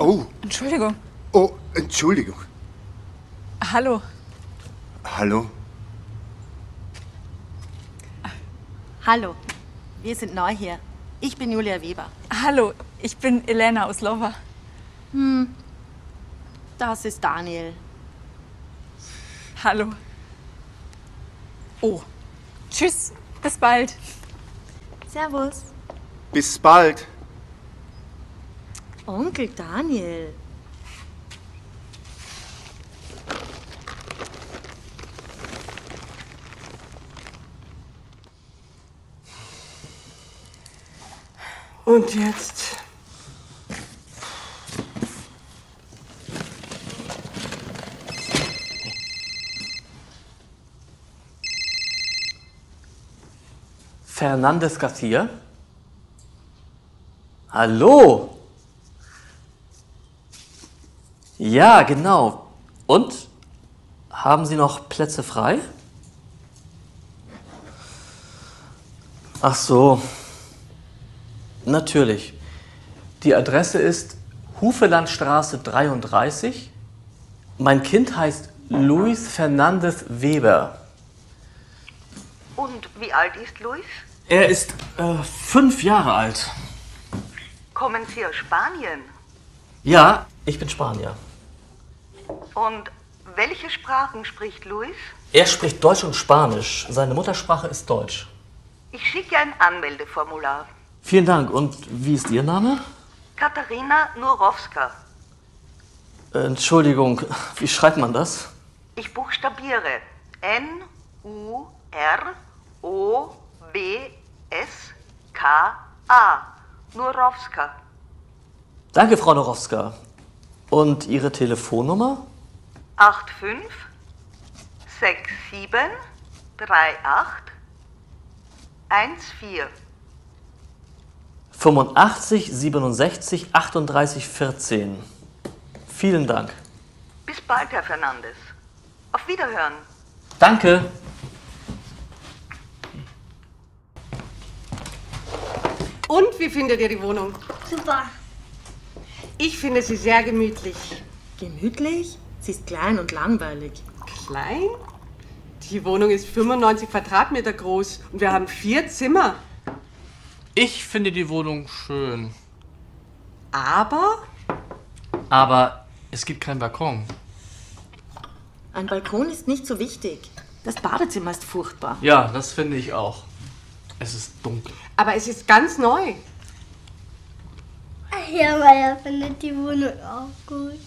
Oh. Entschuldigung. Oh, Entschuldigung. Hallo. Hallo. Hallo, wir sind neu hier. Ich bin Julia Weber. Hallo, ich bin Elena aus Lova. Das ist Daniel. Hallo. Oh, tschüss, bis bald. Servus. Bis bald. Onkel Daniel. Und jetzt? Fernandes Garcia? Hallo? Ja, genau. Und? Haben Sie noch Plätze frei? Ach so. Natürlich. Die Adresse ist Hufelandstraße 33. Mein Kind heißt Luis Fernandes Weber. Und wie alt ist Luis? Er ist 5 Jahre alt. Kommen Sie aus Spanien? Ja, ich bin Spanier. Und welche Sprachen spricht Luis? Er spricht Deutsch und Spanisch. Seine Muttersprache ist Deutsch. Ich schicke ein Anmeldeformular. Vielen Dank. Und wie ist Ihr Name? Katharina Nurowska. Entschuldigung, wie schreibt man das? Ich buchstabiere N-U-R-O-W-S-K-A. Nurowska. Danke, Frau Norowska. Und Ihre Telefonnummer? 85 67 38 14. 85 67 38 14. Vielen Dank. Bis bald, Herr Fernandes. Auf Wiederhören. Danke. Und wie findet ihr die Wohnung? Super. Ich finde sie sehr gemütlich. Gemütlich? Sie ist klein und langweilig. Klein? Die Wohnung ist 95 Quadratmeter groß und wir haben 4 Zimmer. Ich finde die Wohnung schön. Aber Aber es gibt keinen Balkon. Ein Balkon ist nicht so wichtig. Das Badezimmer ist furchtbar. Ja, das finde ich auch. Es ist dunkel. es ist ganz neu. Herr Meier findet die Wohnung auch gut.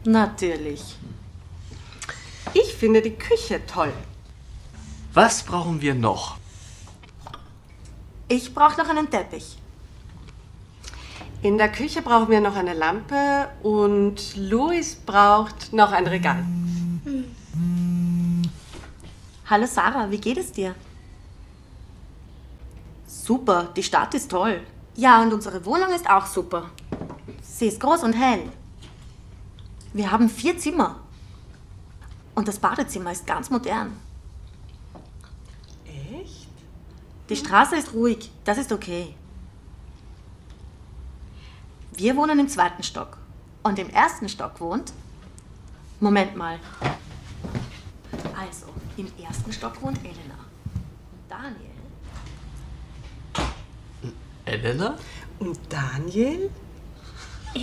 Natürlich. Ich finde die Küche toll. Was brauchen wir noch? Ich brauche noch einen Teppich. In der Küche brauchen wir noch eine Lampe und Luis braucht noch ein Regal. Hallo Sarah, wie geht es dir? Super, die Stadt ist toll. Ja, und unsere Wohnung ist auch super. Sie ist groß und hell. Wir haben 4 Zimmer. Und das Badezimmer ist ganz modern. Echt? Die Straße ist ruhig, das ist okay. Wir wohnen im 2. Stock. Und im 1. Stock wohnt... Moment mal. Also, im 1. Stock wohnt Elena. Daniel. Elena? Und Daniel? Und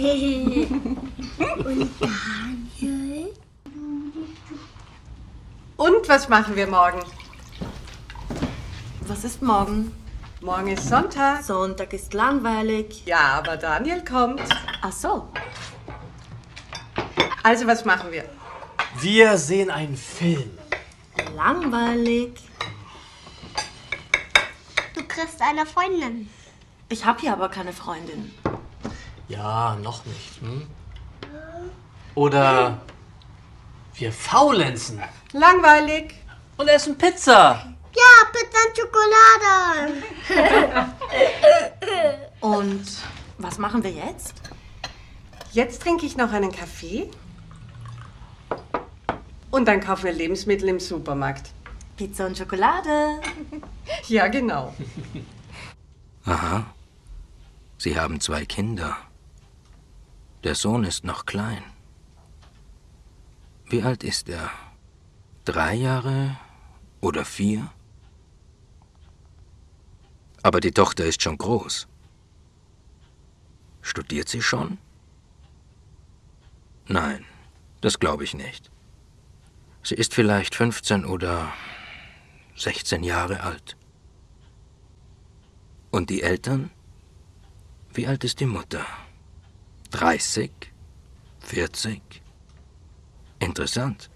Daniel? Und was machen wir morgen? Was ist morgen? Morgen ist Sonntag. Sonntag ist langweilig. Ja, aber Daniel kommt. Ach so. Also was machen wir? Wir sehen einen Film. Langweilig. Du kriegst eine Freundin. Ich habe hier aber keine Freundin. Ja, noch nicht. Hm? Oder wir faulenzen Langweilig. und essen Pizza. Ja, Pizza und Schokolade. Und was machen wir jetzt? Jetzt trinke ich noch einen Kaffee. Und dann kaufen wir Lebensmittel im Supermarkt. Pizza und Schokolade. Ja, genau. Aha. Sie haben 2 Kinder. Der Sohn ist noch klein. Wie alt ist er? 3 Jahre oder 4? Aber die Tochter ist schon groß. Studiert sie schon? Nein, das glaube ich nicht. Sie ist vielleicht 15 oder 16 Jahre alt. Und die Eltern? Wie alt ist die Mutter? 30? 40? Interessant.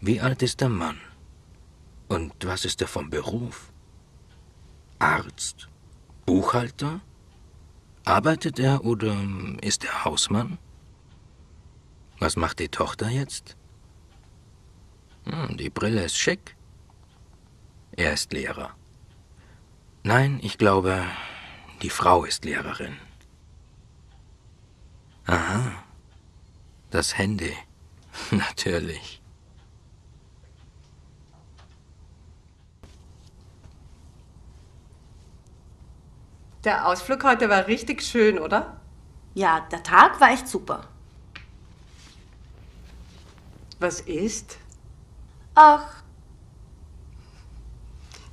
Wie alt ist der Mann? Und was ist er vom Beruf? Arzt? Buchhalter? Arbeitet er oder ist er Hausmann? Was macht die Tochter jetzt? Die Brille ist schick. Er ist Lehrer. Nein, ich glaube, die Frau ist Lehrerin. Aha, das Handy. Natürlich. Der Ausflug heute war richtig schön, oder? Ja, der Tag war echt super. Was ist? Ach,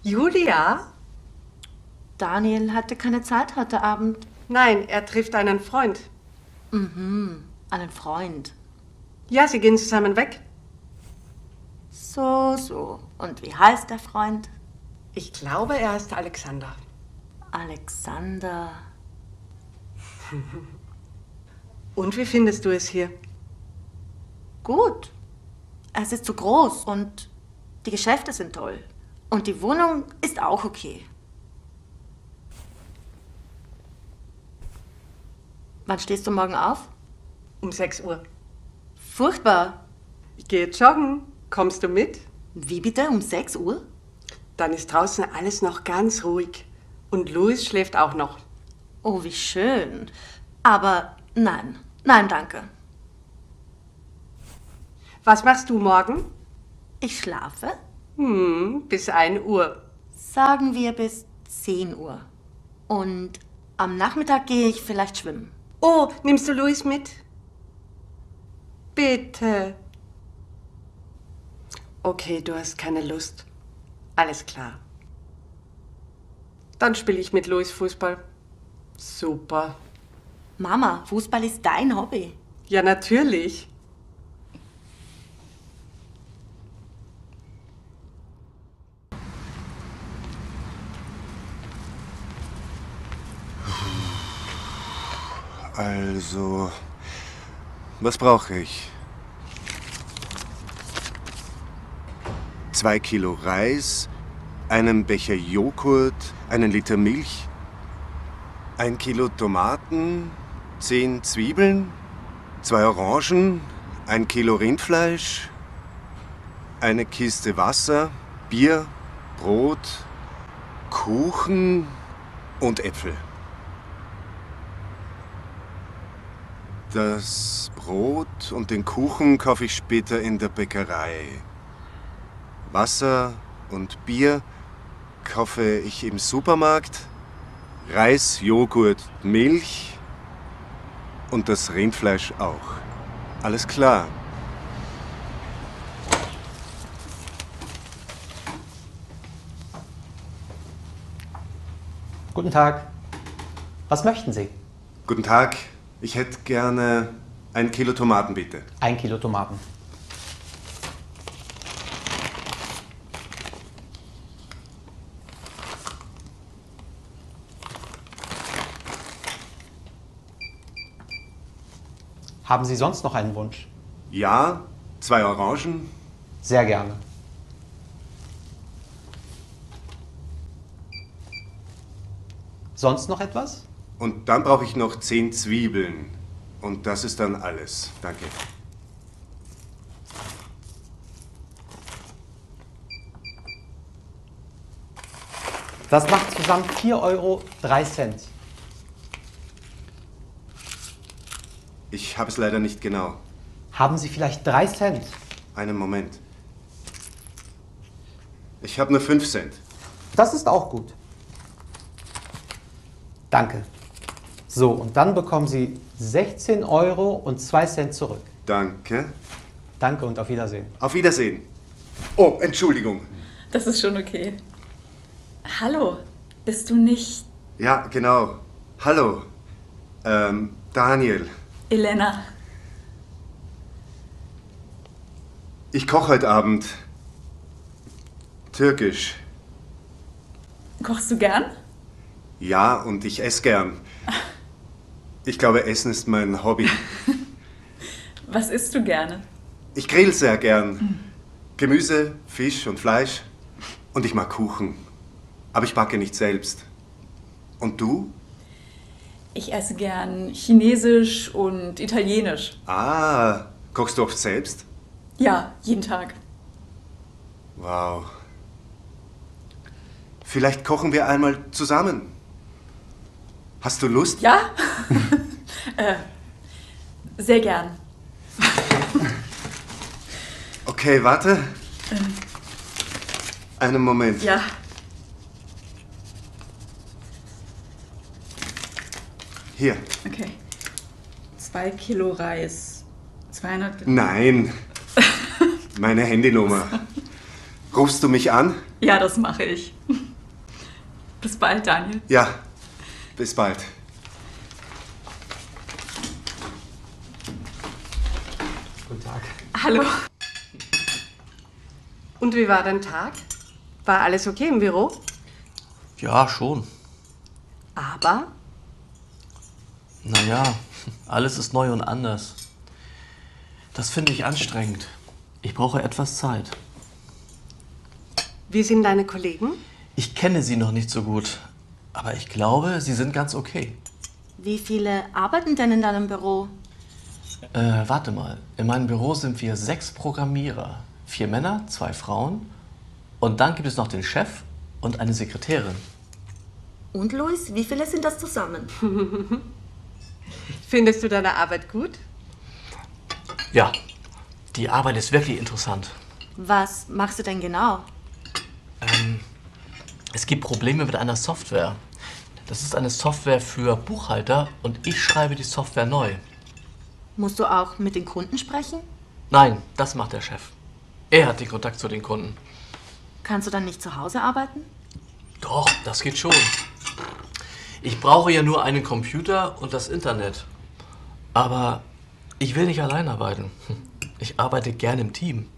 Julia? Daniel hatte keine Zeit heute Abend. Nein, er trifft einen Freund. Einen Freund. Ja, sie gehen zusammen weg. So. Und wie heißt der Freund? Ich glaube, er heißt Alexander. Alexander. Und wie findest du es hier? Gut. Es ist zu groß und die Geschäfte sind toll. Und die Wohnung ist auch okay. Wann stehst du morgen auf? Um 6 Uhr. Furchtbar. Ich gehe joggen. Kommst du mit? Wie bitte? Um 6 Uhr? Dann ist draußen alles noch ganz ruhig. Und Louis schläft auch noch. Oh, wie schön. Aber nein, danke. Was machst du morgen? Ich schlafe, Bis 1 Uhr. sagen wir bis 10 Uhr. Und am Nachmittag gehe ich vielleicht schwimmen. Oh, nimmst du Louis mit? Bitte. Okay, du hast keine Lust. Alles klar. Dann spiele ich mit Louis Fußball. Super. Mama, Fußball ist dein Hobby. Ja, natürlich. Also, was brauche ich? 2 Kilo Reis, einen Becher Joghurt, 1 Liter Milch, 1 Kilo Tomaten, 10 Zwiebeln, 2 Orangen, 1 Kilo Rindfleisch, eine Kiste Wasser, Bier, Brot, Kuchen und Äpfel. Das Brot und den Kuchen kaufe ich später in der Bäckerei. Wasser und Bier kaufe ich im Supermarkt. Reis, Joghurt, Milch und das Rindfleisch auch. Alles klar. Guten Tag. Was möchten Sie? Guten Tag. Ich hätte gerne 1 Kilo Tomaten, bitte. 1 Kilo Tomaten. Haben Sie sonst noch einen Wunsch? Ja, 2 Orangen. Sehr gerne. Sonst noch etwas? Und dann brauche ich noch 10 Zwiebeln. Und das ist dann alles. Danke. Das macht zusammen 4,03 €. Ich habe es leider nicht genau. Haben Sie vielleicht 3 Cent? Einen Moment. Ich habe nur 5 Cent. Das ist auch gut. Danke. So, und dann bekommen Sie 16 Euro und 2 Cent zurück. Danke. Danke und auf Wiedersehen. Auf Wiedersehen. Oh, Entschuldigung. Das ist schon okay. Hallo, bist du nicht Ja, genau. Hallo. Daniel. Elena? Ich koche heute Abend türkisch. Kochst du gern? Ja, und ich esse gern. Ich glaube, Essen ist mein Hobby. Was isst du gerne? Ich grill sehr gern. Gemüse, Fisch und Fleisch. Und ich mag Kuchen. Aber ich backe nicht selbst. Und du? Ich esse gern Chinesisch und Italienisch. Ah, kochst du oft selbst? Ja, jeden Tag. Wow. Vielleicht kochen wir einmal zusammen. Hast du Lust? Ja? Sehr gern. Okay, warte. Einen Moment. Ja. Hier. Okay. 2 Kilo Reis. 200 Nein. Meine Handynummer. Rufst du mich an? Ja, das mache ich. Bis bald, Daniel. Ja. Bis bald. Guten Tag. Hallo. Und wie war dein Tag? War alles okay im Büro? Ja, schon. Aber Naja, alles ist neu und anders. Das finde ich anstrengend. Ich brauche etwas Zeit. wie sind deine Kollegen? Ich kenne sie noch nicht so gut, aber ich glaube, sie sind ganz okay. Wie viele arbeiten denn in deinem Büro? Warte mal. In meinem Büro sind wir 6 Programmierer. 4 Männer, 2 Frauen. Und dann gibt es noch den Chef und eine Sekretärin. Und Luis, wie viele sind das zusammen? Findest du deine Arbeit gut? Ja, die Arbeit ist wirklich interessant. Was machst du denn genau? Es gibt Probleme mit einer Software. Das ist eine Software für Buchhalter und ich schreibe die Software neu. Musst du auch mit den Kunden sprechen? Nein, das macht der Chef. Er hat den Kontakt zu den Kunden. Kannst du dann nicht zu Hause arbeiten? Doch, das geht schon. Ich brauche ja nur einen Computer und das Internet. Aber ich will nicht allein arbeiten. Ich arbeite gern im Team.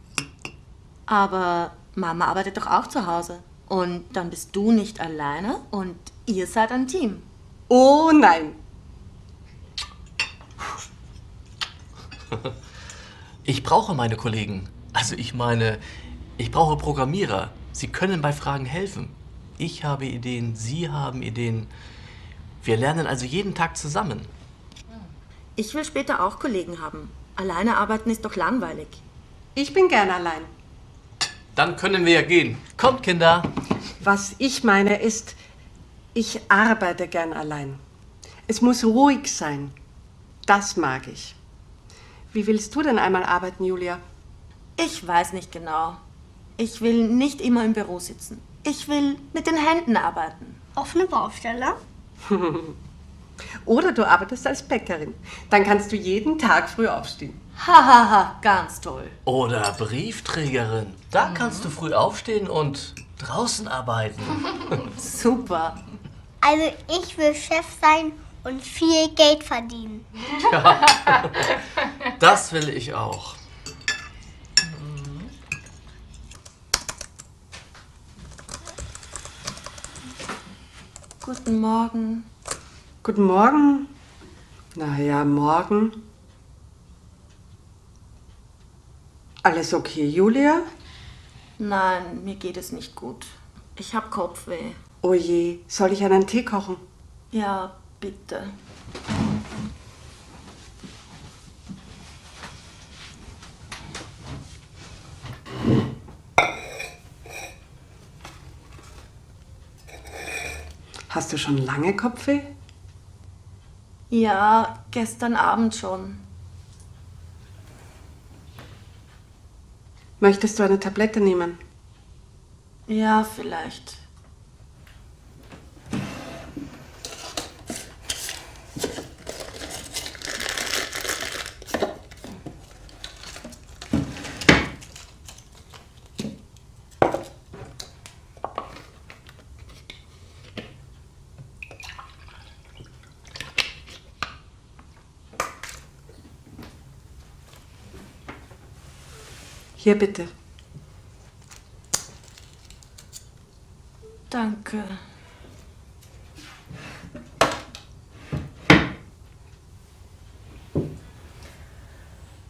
Aber Mama arbeitet doch auch zu Hause. Und dann bist du nicht alleine und ihr seid ein Team. Oh nein. Ich brauche meine Kollegen. Also ich meine, ich brauche Programmierer. Sie können bei Fragen helfen. Ich habe Ideen, Sie haben Ideen. Wir lernen also jeden Tag zusammen. Ich will später auch Kollegen haben. Alleine arbeiten ist doch langweilig. Ich bin gern allein. Dann können wir ja gehen. Kommt, Kinder. Was ich meine ist, ich arbeite gern allein. Es muss ruhig sein. Das mag ich. Wie willst du denn einmal arbeiten, Julia? Ich weiß nicht genau. Ich will nicht immer im Büro sitzen. Ich will mit den Händen arbeiten. Auf eine Baustelle? Oder du arbeitest als Bäckerin. Dann kannst du jeden Tag früh aufstehen. Hahaha, ganz toll. Oder Briefträgerin. Da kannst du früh aufstehen und draußen arbeiten. Super. Also ich will Chef sein und viel Geld verdienen. Das will ich auch. Guten Morgen. Guten Morgen. Na ja, morgen. Alles okay, Julia? Nein, mir geht es nicht gut. Ich habe Kopfweh. Oh je, soll ich einen Tee kochen? Ja, bitte. Hast du schon lange Kopfweh? Ja, gestern Abend schon. Möchtest du eine Tablette nehmen? Ja, vielleicht. Hier bitte. Danke.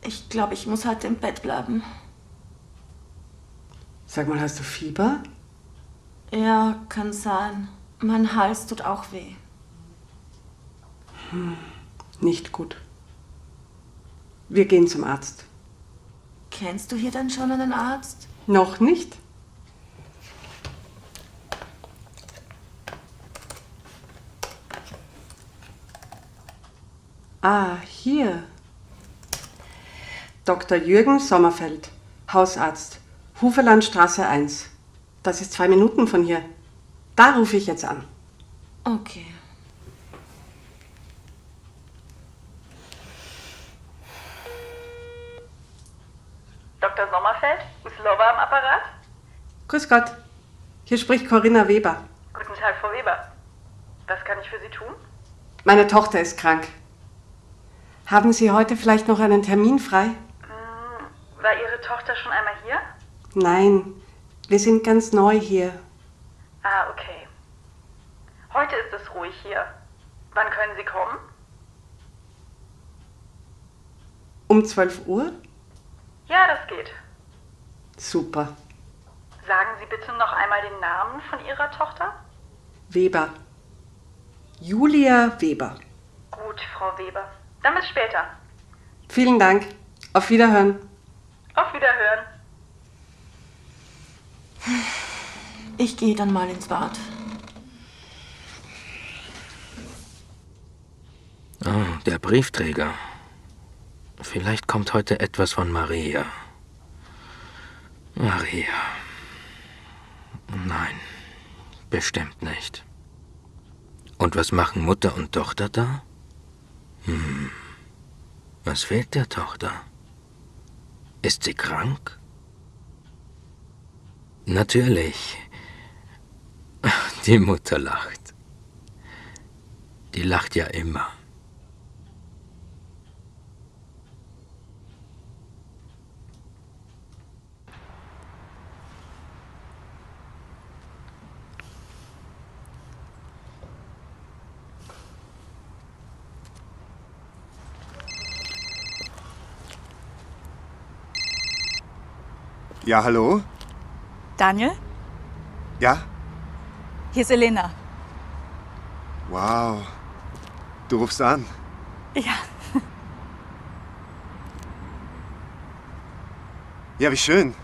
Ich glaube, ich muss heute im Bett bleiben. Sag mal, hast du Fieber? Ja, kann sein. Mein Hals tut auch weh. Nicht gut. Wir gehen zum Arzt. Kennst du hier denn schon einen Arzt? Noch nicht? Ah, hier. Dr. Jürgen Sommerfeld, Hausarzt, Hufelandstraße 1. Das ist 2 Minuten von hier. Da rufe ich jetzt an. Okay. Dr. Sommerfeld, Uslova am Apparat? Grüß Gott. Hier spricht Corinna Weber. Guten Tag, Frau Weber. Was kann ich für Sie tun? Meine Tochter ist krank. Haben Sie heute vielleicht noch einen Termin frei? War Ihre Tochter schon einmal hier? Nein, wir sind ganz neu hier. Ah, okay. Heute ist es ruhig hier. Wann können Sie kommen? Um 12 Uhr? Ja, das geht. Super. Sagen Sie bitte noch einmal den Namen von Ihrer Tochter? Weber. Julia Weber. Gut, Frau Weber. Dann bis später. Vielen Dank. Auf Wiederhören. Auf Wiederhören. Ich gehe dann mal ins Bad. Oh, der Briefträger. Vielleicht kommt heute etwas von Maria. Maria. Nein, bestimmt nicht. Und was machen Mutter und Tochter da? Was fehlt der Tochter? Ist sie krank? Natürlich. Die Mutter lacht. Die lacht ja immer. Ja, hallo? Daniel, Ja? hier ist Elena. Wow. Du rufst an. Ja, Ja, wie schön.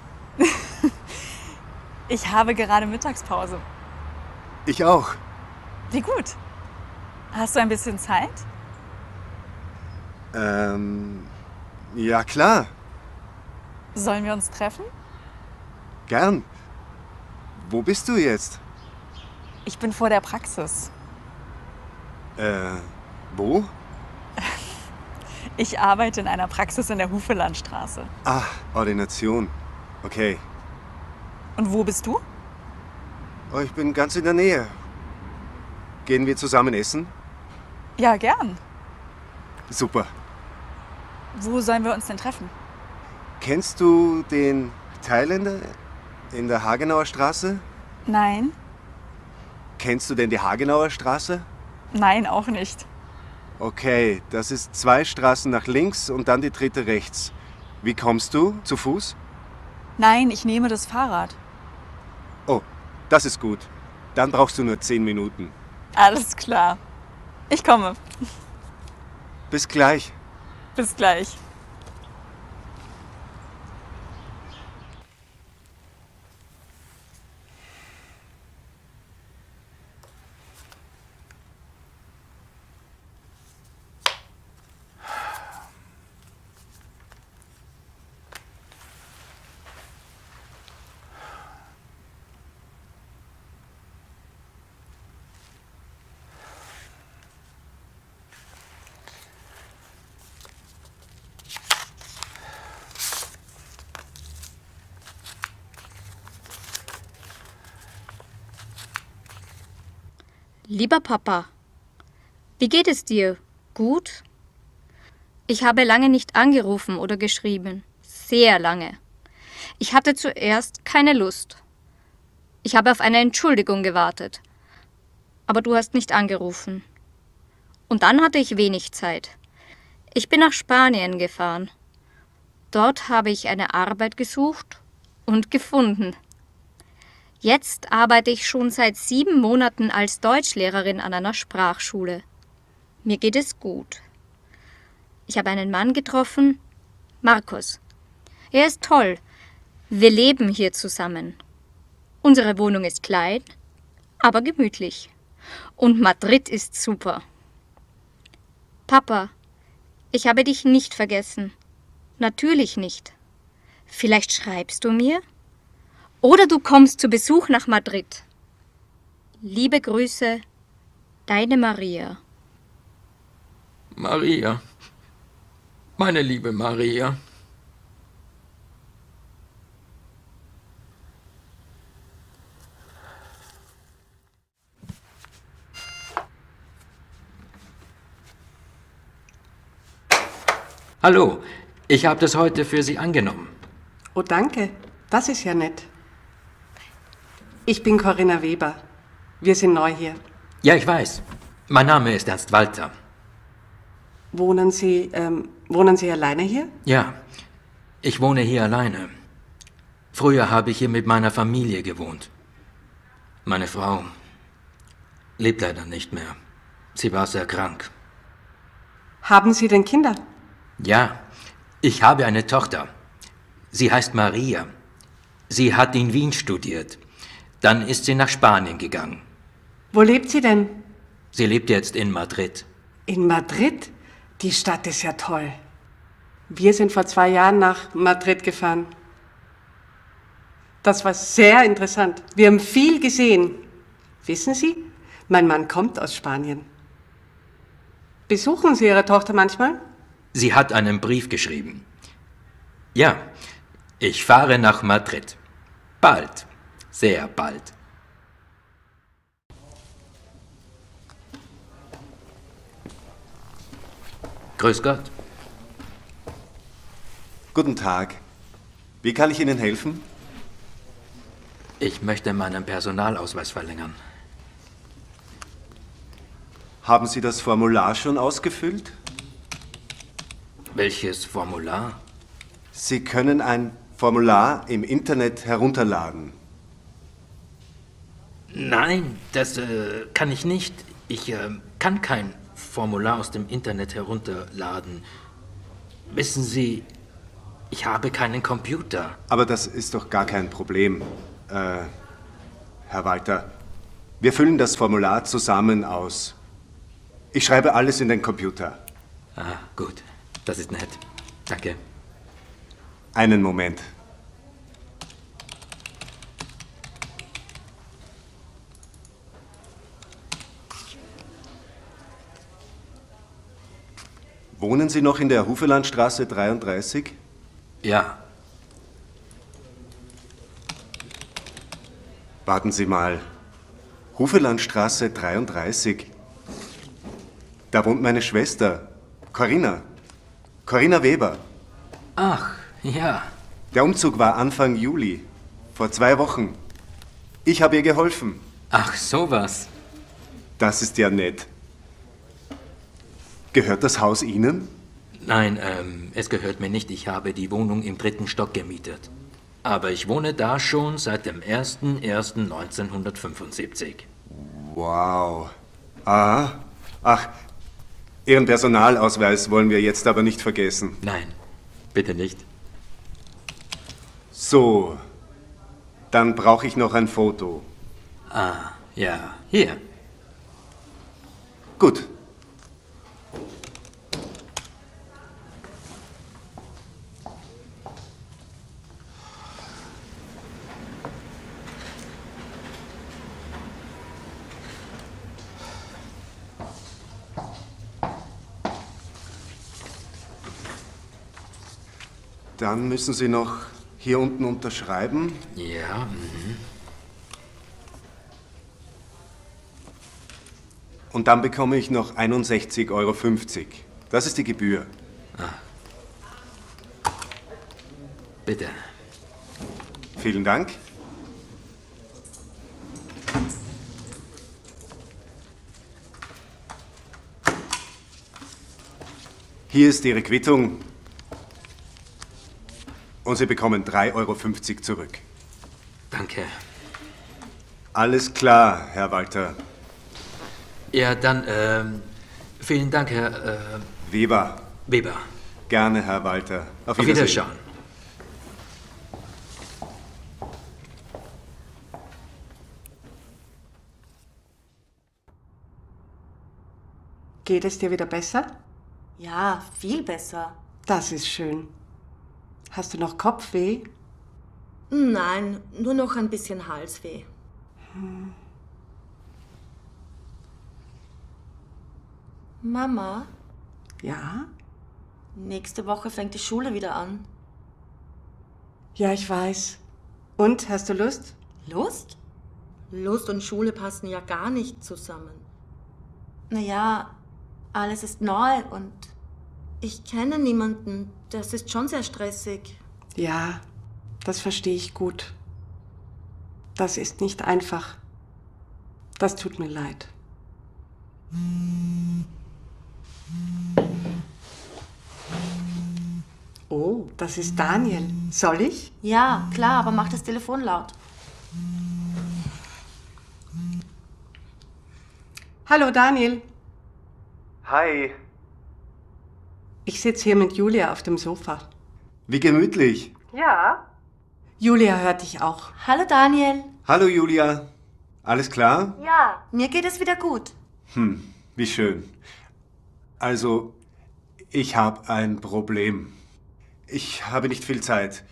ich habe gerade Mittagspause. Ich auch. Wie gut. Hast du ein bisschen Zeit? Ja, klar. Sollen wir uns treffen? Gern. Wo bist du jetzt? Ich bin vor der Praxis. Wo? Ich arbeite in einer Praxis in der Hufelandstraße. Ah, Ordination. Okay. Und wo bist du? Oh, ich bin ganz in der Nähe. Gehen wir zusammen essen? Ja, gern. Super. Wo sollen wir uns denn treffen? Kennst du den Thailänder in der Hagenauer Straße? Nein. Kennst du denn die Hagenauer Straße? Nein, auch nicht. Okay, das ist 2 Straßen nach links und dann die 3. rechts. Wie kommst du? Zu Fuß? Nein, ich nehme das Fahrrad. Oh, das ist gut. Dann brauchst du nur 10 Minuten. Alles klar. Ich komme. Bis gleich. Bis gleich. Lieber Papa, wie geht es dir? Gut? Ich habe lange nicht angerufen oder geschrieben. Sehr lange. Ich hatte zuerst keine Lust. Ich habe auf eine Entschuldigung gewartet. Aber du hast nicht angerufen. Und dann hatte ich wenig Zeit. Ich bin nach Spanien gefahren. Dort habe ich eine Arbeit gesucht und gefunden. Jetzt arbeite ich schon seit 7 Monaten als Deutschlehrerin an einer Sprachschule. Mir geht es gut. Ich habe einen Mann getroffen, Markus. Er ist toll. Wir leben hier zusammen. Unsere Wohnung ist klein, aber gemütlich. Und Madrid ist super. Papa, ich habe dich nicht vergessen. Natürlich nicht. Vielleicht schreibst du mir? Oder du kommst zu Besuch nach Madrid. Liebe Grüße, deine Maria. Maria, meine liebe Maria. Hallo, ich habe das heute für Sie angenommen. Oh, danke. Das ist ja nett. Ich bin Corinna Weber. Wir sind neu hier. Ja, ich weiß. Mein Name ist Ernst Walter. Wohnen Sie alleine hier? Ja, ich wohne hier alleine. Früher habe ich hier mit meiner Familie gewohnt. Meine Frau lebt leider nicht mehr. Sie war sehr krank. Haben Sie denn Kinder? Ja, ich habe eine Tochter. Sie heißt Maria. Sie hat in Wien studiert. Dann ist sie nach Spanien gegangen. Wo lebt sie denn? Sie lebt jetzt in Madrid. In Madrid? Die Stadt ist ja toll. Wir sind vor 2 Jahren nach Madrid gefahren. Das war sehr interessant. Wir haben viel gesehen. Wissen Sie, mein Mann kommt aus Spanien. Besuchen Sie Ihre Tochter manchmal? Sie hat einen Brief geschrieben. Ja, ich fahre nach Madrid. Bald. Sehr bald. Grüß Gott. Guten Tag. Wie kann ich Ihnen helfen? Ich möchte meinen Personalausweis verlängern. Haben Sie das Formular schon ausgefüllt? Welches Formular? Sie können ein Formular im Internet herunterladen. Nein, das kann ich nicht. Ich kann kein Formular aus dem Internet herunterladen. Wissen Sie, ich habe keinen Computer. Aber das ist doch gar kein Problem, Herr Walter. Wir füllen das Formular zusammen aus. Ich schreibe alles in den Computer. Ah, gut. Das ist nett. Danke. Einen Moment. Wohnen Sie noch in der Hufelandstraße 33? Ja. Warten Sie mal. Hufelandstraße 33. Da wohnt meine Schwester, Corinna. Corinna Weber. Ach, ja. Der Umzug war Anfang Juli, vor 2 Wochen. Ich habe ihr geholfen. Ach, sowas. Das ist ja nett. Gehört das Haus Ihnen? Nein, es gehört mir nicht. Ich habe die Wohnung im 3. Stock gemietet. Aber ich wohne da schon seit dem 01.01.1975. Wow. Aha. Ach, Ihren Personalausweis wollen wir jetzt aber nicht vergessen. Nein, bitte nicht. So, dann brauche ich noch ein Foto. Ah, ja, hier. Gut. Dann müssen Sie noch hier unten unterschreiben. Ja, Und dann bekomme ich noch 61,50 Euro. Das ist die Gebühr. Bitte. Vielen Dank. Hier ist Ihre Quittung. Und Sie bekommen 3,50 € zurück. Danke. Alles klar, Herr Walter. Ja, dann, vielen Dank, Herr Weber. Weber. Gerne, Herr Walter. Auf Auf Wiedersehen. Wiederschauen. Geht es dir wieder besser? Ja, viel besser. Das ist schön. Hast du noch Kopfweh? Nein, nur noch ein bisschen Halsweh. Mama, Ja? nächste Woche fängt die Schule wieder an. Ja, ich weiß. Und, hast du Lust? Lust? Lust und Schule passen ja gar nicht zusammen. Naja, alles ist neu und ich kenne niemanden. Das ist schon sehr stressig. Ja, das verstehe ich gut. Das ist nicht einfach. Das tut mir leid. Oh, das ist Daniel. Soll ich? Ja, klar, aber mach das Telefon laut. Hallo Daniel. Hi. Ich sitze hier mit Julia auf dem Sofa. Wie gemütlich. Ja. Julia hört dich auch. Hallo Daniel. Hallo, Julia. Alles klar? Ja, mir geht es wieder gut. Wie schön. Also, ich habe ein Problem. Ich habe nicht viel Zeit.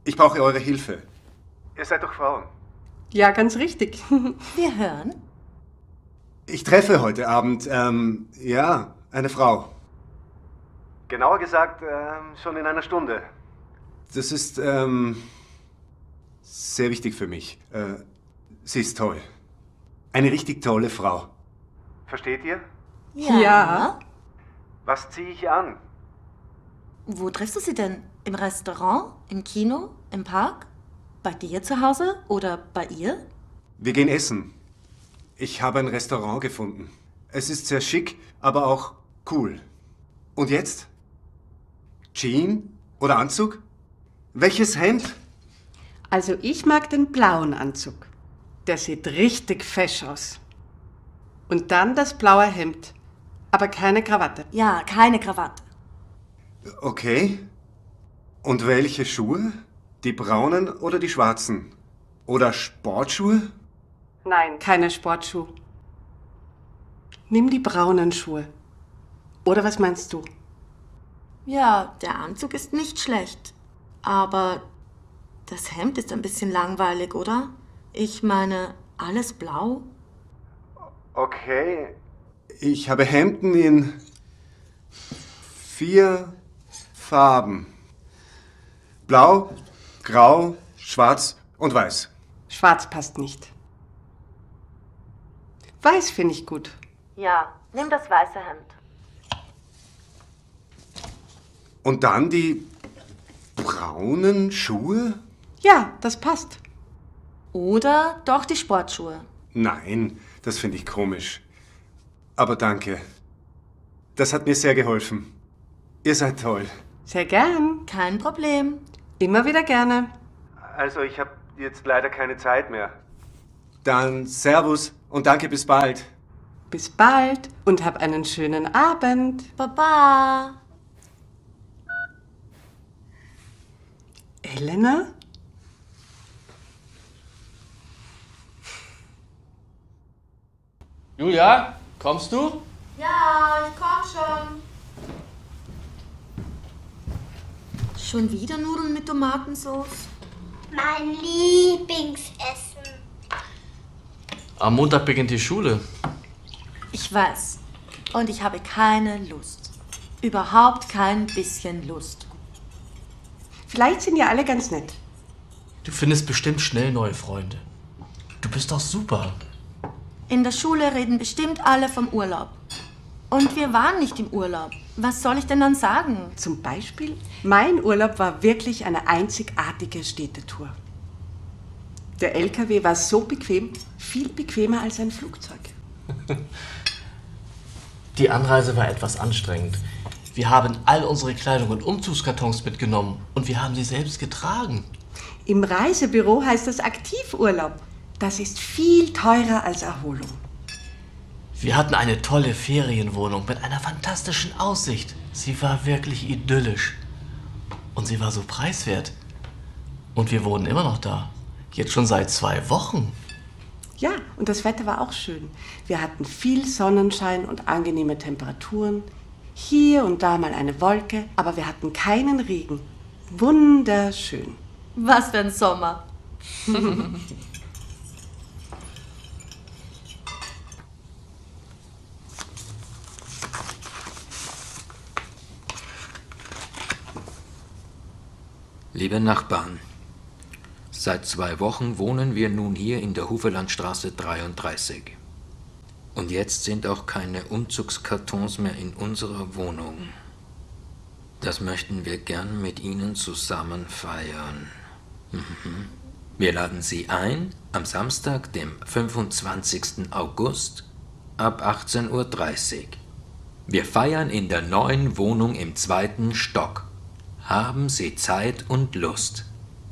Ich brauche eure Hilfe. Ihr seid doch Frauen. Ja, ganz richtig. Wir hören. Ich treffe heute Abend, eine Frau. Genauer gesagt, schon in einer Stunde. Das ist, sehr wichtig für mich. Sie ist toll. Eine richtig tolle Frau. Versteht ihr? Ja. Was ziehe ich an? Wo triffst du sie denn? Im Restaurant? Im Kino? Im Park? Bei dir zu Hause oder bei ihr? Wir gehen essen. Ich habe ein Restaurant gefunden. Es ist sehr schick, aber auch cool. Und jetzt? Jean oder Anzug? Welches Hemd? Also ich mag den blauen Anzug. Der sieht richtig fesch aus. Und dann das blaue Hemd. Aber keine Krawatte. Ja, keine Krawatte. Okay. Und welche Schuhe? Die braunen oder die schwarzen? Oder Sportschuhe? Nein, keine Sportschuhe. Nimm die braunen Schuhe. Oder was meinst du? Ja, der Anzug ist nicht schlecht. Aber das Hemd ist ein bisschen langweilig, oder? Ich meine, alles blau? Okay. Ich habe Hemden in 4 Farben. Blau, grau, schwarz und weiß. Schwarz passt nicht. Weiß finde ich gut. Ja, nimm das weiße Hemd. Und dann die braunen Schuhe? Ja, das passt. Oder doch die Sportschuhe. Nein, das finde ich komisch. Aber danke. Das hat mir sehr geholfen. Ihr seid toll. Sehr gern. Kein Problem. Immer wieder gerne. Also, ich habe jetzt leider keine Zeit mehr. Dann Servus und danke, bis bald. Bis bald und hab einen schönen Abend. Baba. Elena? Julia, kommst du? Ja, ich komm schon. Schon wieder Nudeln mit Tomatensauce? Mein Lieblingsessen. Am Montag beginnt die Schule. Ich weiß. Und ich habe keine Lust. Überhaupt kein bisschen Lust. Vielleicht sind ja alle ganz nett. Du findest bestimmt schnell neue Freunde. Du bist doch super. In der Schule reden bestimmt alle vom Urlaub. Und wir waren nicht im Urlaub. Was soll ich denn dann sagen? Zum Beispiel, mein Urlaub war wirklich eine einzigartige Städtetour. Der LKW war so bequem, viel bequemer als ein Flugzeug. Die Anreise war etwas anstrengend. Wir haben all unsere Kleidung und Umzugskartons mitgenommen und wir haben sie selbst getragen. Im Reisebüro heißt das Aktivurlaub. Das ist viel teurer als Erholung. Wir hatten eine tolle Ferienwohnung mit einer fantastischen Aussicht. Sie war wirklich idyllisch. Und sie war so preiswert. Und wir wohnen immer noch da. Jetzt schon seit 2 Wochen. Ja, und das Wetter war auch schön. Wir hatten viel Sonnenschein und angenehme Temperaturen. Hier und da mal eine Wolke, aber wir hatten keinen Regen. Wunderschön. Was für ein Sommer. Liebe Nachbarn, seit 2 Wochen wohnen wir nun hier in der Hufelandstraße 33. Und jetzt sind auch keine Umzugskartons mehr in unserer Wohnung. Das möchten wir gern mit Ihnen zusammen feiern. Wir laden Sie ein am Samstag, dem 25. August ab 18:30 Uhr. Wir feiern in der neuen Wohnung im 2. Stock. Haben Sie Zeit und Lust.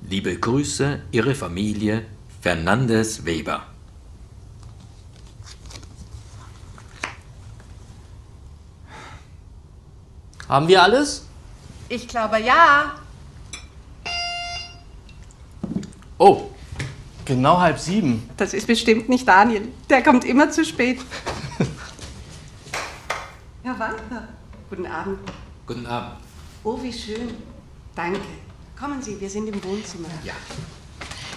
Liebe Grüße, Ihre Familie, Fernandes Weber. Haben wir alles? Ich glaube ja. Oh, genau 6:30. Das ist bestimmt nicht Daniel. Der kommt immer zu spät. Herr Walter, guten Abend. Guten Abend. Oh, wie schön. Danke. Kommen Sie, wir sind im Wohnzimmer. Ja.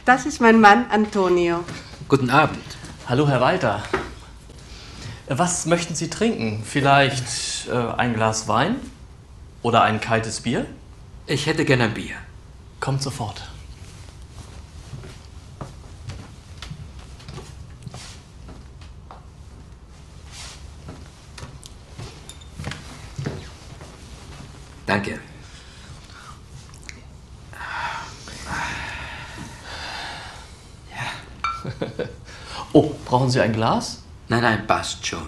Das ist mein Mann Antonio. Guten Abend. Hallo, Herr Walter. Was möchten Sie trinken? Vielleicht ein Glas Wein? Oder ein kaltes Bier? Ich hätte gerne ein Bier. Kommt sofort. Danke. Oh, brauchen Sie ein Glas? Nein, passt schon.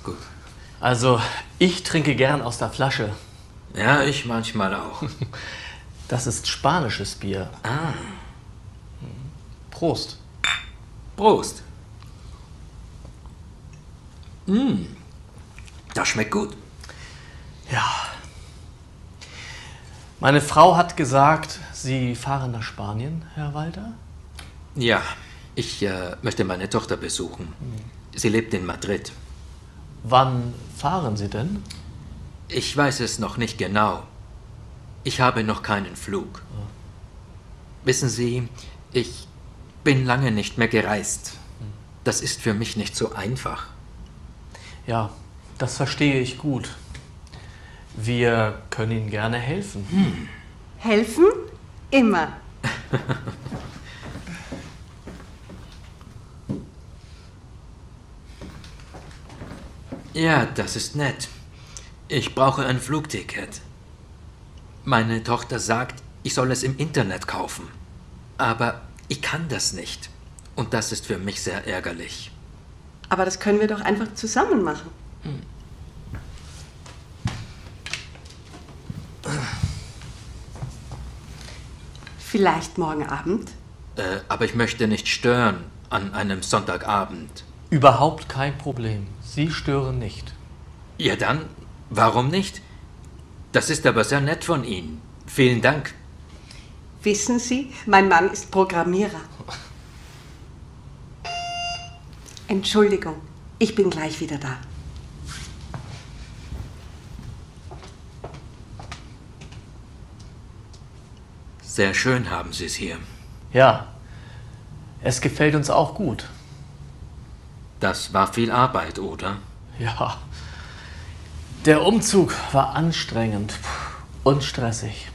Gut. Also, ich trinke gern aus der Flasche. Ja, ich manchmal auch. Das ist spanisches Bier. Ah. Prost. Prost. Das schmeckt gut. Ja. Meine Frau hat gesagt, Sie fahren nach Spanien, Herr Walter? Ja, ich möchte meine Tochter besuchen. Sie lebt in Madrid. Wann fahren Sie denn? Ich weiß es noch nicht genau. Ich habe noch keinen Flug. Wissen Sie, ich bin lange nicht mehr gereist. Das ist für mich nicht so einfach. Ja, das verstehe ich gut. Wir können Ihnen gerne helfen. Helfen? Immer. Ja, das ist nett. Ich brauche ein Flugticket. Meine Tochter sagt, ich soll es im Internet kaufen. Aber ich kann das nicht. Und das ist für mich sehr ärgerlich. Aber das können wir doch einfach zusammen machen. Vielleicht morgen Abend? Aber ich möchte nicht stören an einem Sonntagabend. Überhaupt kein Problem. Sie stören nicht. Ja dann, warum nicht? Das ist aber sehr nett von Ihnen. Vielen Dank. Wissen Sie, mein Mann ist Programmierer. Entschuldigung, ich bin gleich wieder da. Sehr schön haben Sie es hier. Ja, es gefällt uns auch gut. Das war viel Arbeit, oder? Ja, der Umzug war anstrengend und stressig.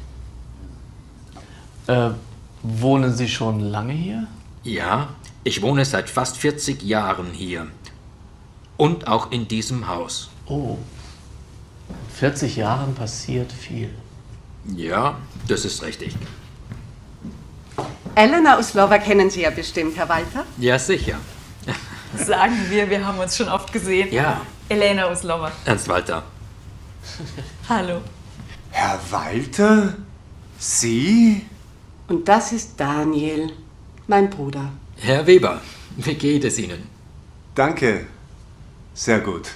Wohnen Sie schon lange hier? Ja, ich wohne seit fast 40 Jahren hier. Und auch in diesem Haus. Oh, in 40 Jahren passiert viel. Ja, das ist richtig. Elena Uslova kennen Sie ja bestimmt, Herr Walter. Ja, sicher. Sagen wir haben uns schon oft gesehen. Ja. Elena Uslova. Ernst Walter. Hallo. Herr Walter? Sie? Und das ist Daniel, mein Bruder. Herr Weber, wie geht es Ihnen? Danke. Sehr gut.